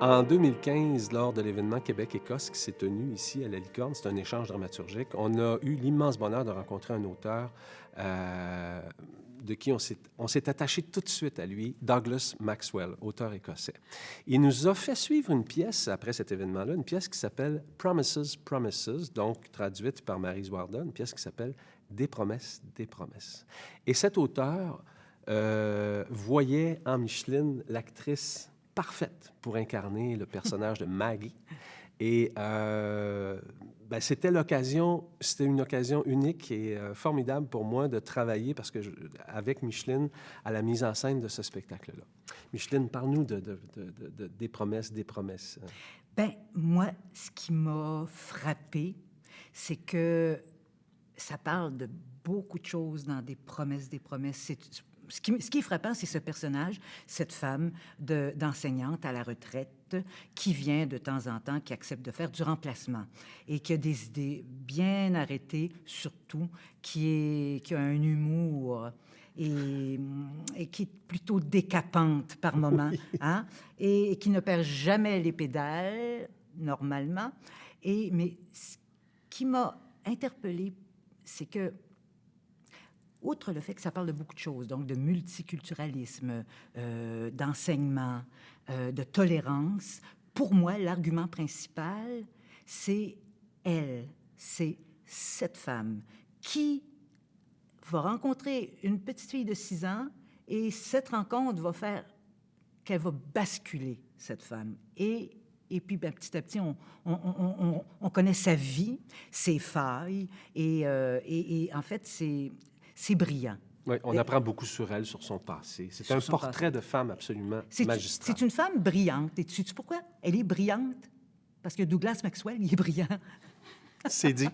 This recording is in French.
En 2015, lors de l'événement Québec-Écosse qui s'est tenu ici à la Licorne, c'est un échange dramaturgique, on a eu l'immense bonheur de rencontrer un auteur de qui on s'est attaché tout de suite à lui, Douglas Maxwell, auteur écossais. Il nous a fait suivre une pièce après cet événement-là, une pièce qui s'appelle Promises, Promises, donc traduite par Maryse Warda, une pièce qui s'appelle Des promesses, des promesses. Et cet auteur voyait en Micheline l'actrice parfaite pour incarner le personnage de Maggie. Et c'était une occasion unique et formidable pour moi de travailler avec Micheline à la mise en scène de ce spectacle-là. Micheline, parle-nous des promesses, des promesses. Bien, moi, ce qui m'a frappée, c'est que ça parle de beaucoup de choses dans des promesses, des promesses. Ce qui est frappant, c'est ce personnage, cette femme d'enseignante à la retraite qui vient de temps en temps, qui accepte de faire du remplacement et qui a des idées bien arrêtées, surtout, qui a un humour et qui est plutôt décapante par moments, oui. Hein? Et qui ne perd jamais les pédales, normalement. Mais ce qui m'a interpellée, c'est que outre le fait que ça parle de beaucoup de choses, donc de multiculturalisme, d'enseignement, de tolérance, pour moi, l'argument principal, c'est cette femme qui va rencontrer une petite fille de 6 ans et cette rencontre va faire qu'elle va basculer, cette femme. Et puis, petit à petit, on connaît sa vie, ses failles, et en fait, c'est brillant. Oui, on apprend beaucoup sur elle, sur son passé. C'est un portrait de femme absolument magistral. C'est une femme brillante. Et tu sais pourquoi? Elle est brillante. Parce que Douglas Maxwell, il est brillant. C'est dit.